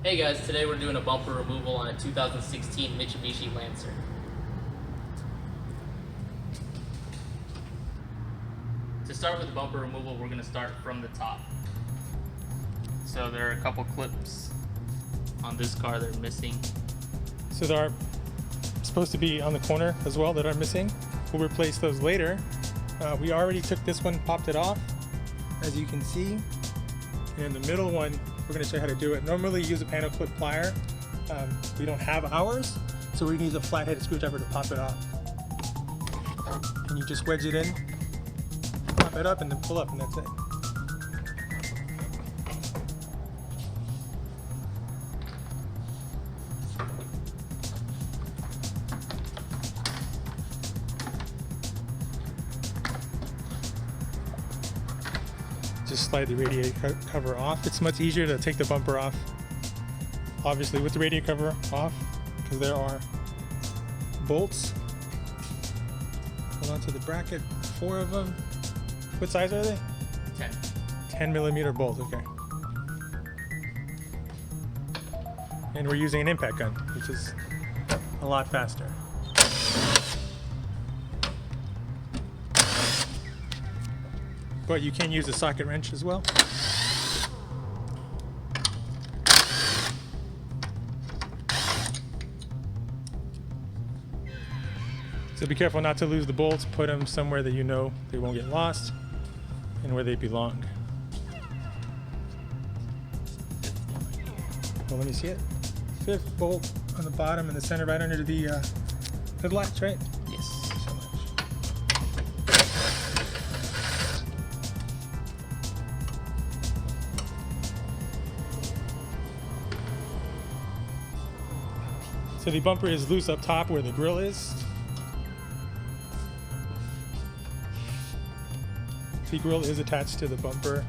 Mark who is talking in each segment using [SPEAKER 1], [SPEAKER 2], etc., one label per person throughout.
[SPEAKER 1] Hey guys, today we're doing a bumper removal on a 2016 Mitsubishi Lancer. To start with the bumper removal, we're going to start from the top. So there are a couple clips on this car that are missing.
[SPEAKER 2] So there are supposed to be on the corner as well that are missing. We'll replace those later. We already took this one, popped it off, as you can see. And the middle one, we're going to show you how to do it. Normally you use a panel clip plier. We don't have ours, so we're going to use a flat-headed screwdriver to pop it off. And you just wedge it in, pop it up, and then pull up, and that's it. Just slide the radiator cover off. It's much easier to take the bumper off, obviously, with the radiator cover off, because there are bolts. Hold on to the bracket, 4 of them. What size are they?
[SPEAKER 1] 10.
[SPEAKER 2] 10 millimeter bolts, okay. And we're using an impact gun, which is a lot faster. But you can use a socket wrench as well. So be careful not to lose the bolts. Put them somewhere that you know they won't get lost and where they belong. Well, let me see it. 5th bolt on the bottom in the center, right under the latch, right?
[SPEAKER 1] Yes.
[SPEAKER 2] So the bumper is loose up top where the grille is. The grille is attached to the bumper.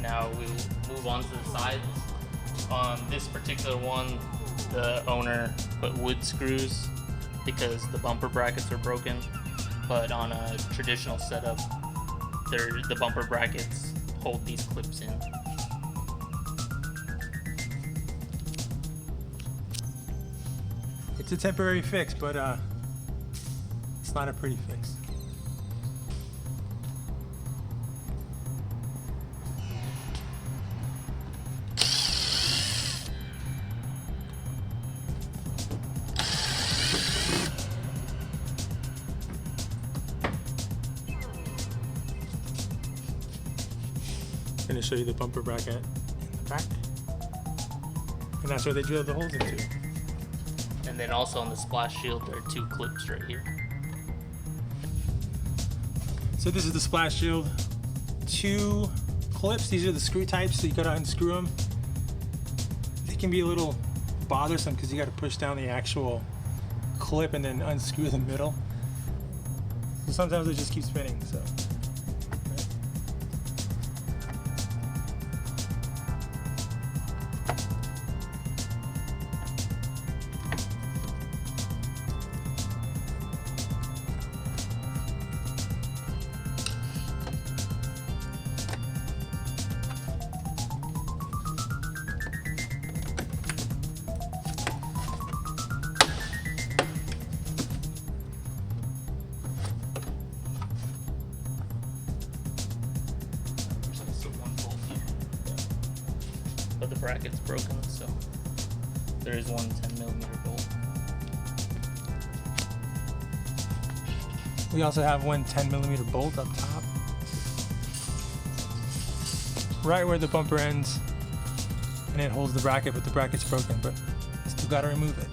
[SPEAKER 1] Now we'll move on to the sides. On this particular one, the owner put wood screws because the bumper brackets are broken. But on a traditional setup, the bumper brackets hold these clips in.
[SPEAKER 2] It's a temporary fix, but it's not a pretty fix. I'm going to show you the bumper bracket in the back, and that's where they drill the holes into.
[SPEAKER 1] And then also on the splash shield, there are 2 clips right here.
[SPEAKER 2] So this is the splash shield. 2 clips. These are the screw types, so you gotta unscrew them. They can be a little bothersome because you gotta push down the actual clip and then unscrew the middle. So sometimes they just keep spinning. So.
[SPEAKER 1] But the bracket's broken, so there is one 10 millimeter bolt.
[SPEAKER 2] We also have one 10 millimeter bolt up top, right where the bumper ends, and it holds the bracket, but the bracket's broken, but still gotta remove it.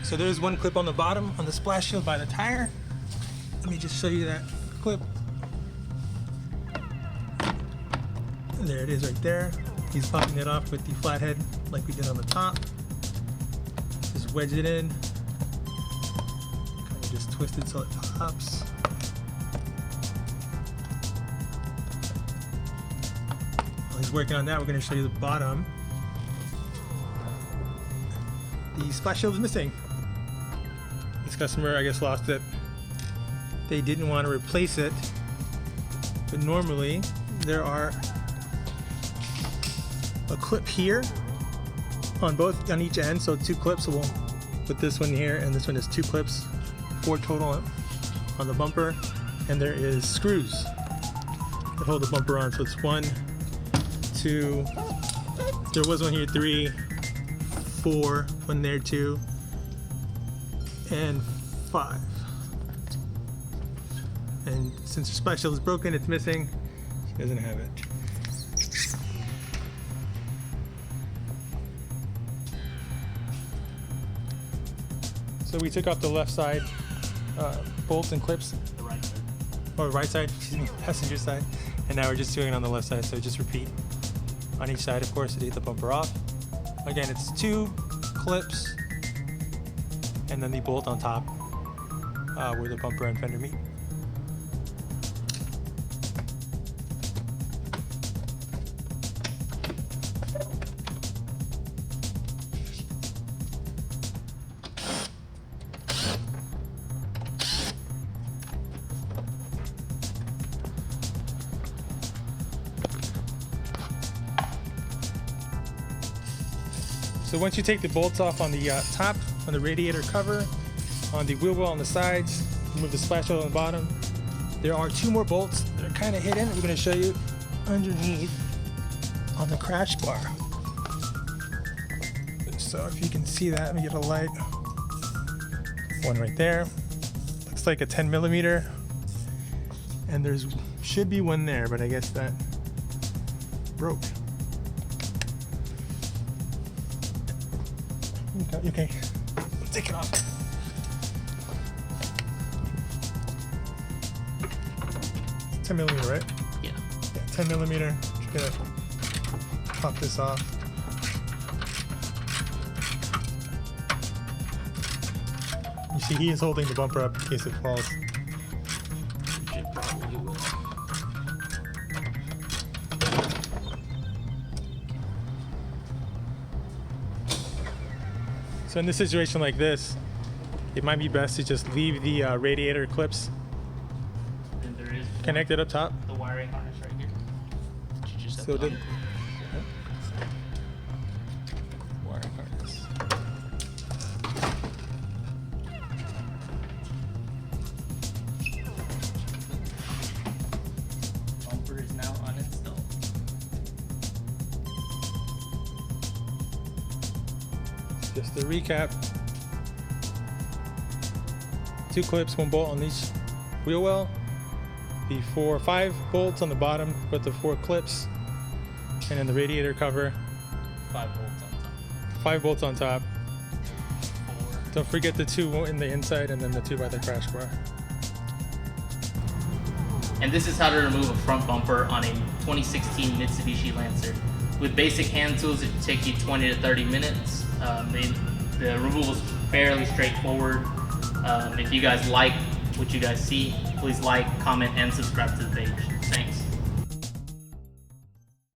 [SPEAKER 2] So there's one clip on the bottom on the splash shield by the tire. Let me just show you that clip. There it is right there. He's popping it off with the flathead like we did on the top. Just wedge it in, just twist it so it pops. While he's working on that, we're going to show you the bottom. The splash shield is missing. This customer, I guess, lost it. They didn't want to replace it, but normally there are a clip here on each end, so 2 clips. So we'll put this one here, and this one is 2 clips, 4 total on the bumper, and there is screws that hold the bumper on. So it's 1, 2. There was one here, 3, 4, one there, 2, and 5. And since the splash shield is broken, it's missing. She doesn't have it. So we took off the left side bolts and clips.
[SPEAKER 1] The right side.
[SPEAKER 2] Or right side, excuse me, passenger side. And now we're just doing it on the left side, so just repeat on each side, of course, to get the bumper off. Again, it's 2 clips and then the bolt on top where the bumper and fender meet. So once you take the bolts off on the top, on the radiator cover, on the wheel well on the sides, remove the splash shield on the bottom, there are 2 more bolts that are kind of hidden. We're going to show you underneath on the crash bar. So if you can see that, let me get a light. One right there. Looks like a 10mm. And there's should be one there, but I guess that broke. Okay, take it off. 10mm, right?
[SPEAKER 1] Yeah.
[SPEAKER 2] 10mm. Just gonna pop this off. You see, he is holding the bumper up in case it falls.
[SPEAKER 1] You should probably will.
[SPEAKER 2] So in this situation like this, it might be best to just leave the radiator clips
[SPEAKER 1] Then there is
[SPEAKER 2] connected up top.
[SPEAKER 1] the wiring harness right here. You just have
[SPEAKER 2] So
[SPEAKER 1] to
[SPEAKER 2] the wiring harness.
[SPEAKER 1] bumper is now uninstalled.
[SPEAKER 2] Just to recap, 2 clips, 1 bolt on each wheel well, the 5 bolts on the bottom with the 4 clips, and then the radiator cover,
[SPEAKER 1] 5 bolts on top.
[SPEAKER 2] 5 bolts on top.
[SPEAKER 1] 4.
[SPEAKER 2] Don't forget the 2 in the inside and then the 2 by the crash bar.
[SPEAKER 1] And this is how to remove a front bumper on a 2016 Mitsubishi Lancer. With basic hand tools, it take you 20 to 30 minutes. The removal is fairly straightforward. If you guys like what you guys see, please like, comment, and subscribe to the page. Thanks.